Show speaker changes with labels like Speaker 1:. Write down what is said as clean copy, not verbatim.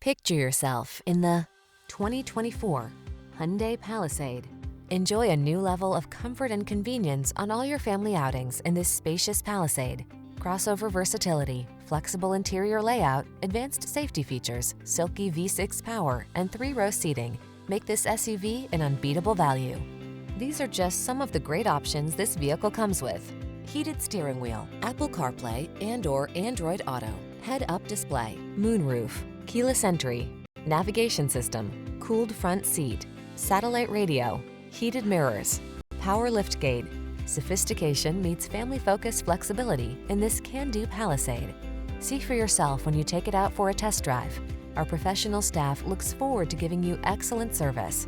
Speaker 1: Picture yourself in the 2024 Hyundai Palisade. Enjoy a new level of comfort and convenience on all your family outings in this spacious Palisade. Crossover versatility, flexible interior layout, advanced safety features, silky V6 power, and 3-row seating make this SUV an unbeatable value. These are just some of the great options this vehicle comes with: heated steering wheel, Apple CarPlay and/or Android Auto, head-up display, moonroof, keyless entry, navigation system, cooled front seat, satellite radio, heated mirrors, power liftgate. Sophistication meets family-focused flexibility in this can-do Palisade. See for yourself when you take it out for a test drive. Our professional staff looks forward to giving you excellent service.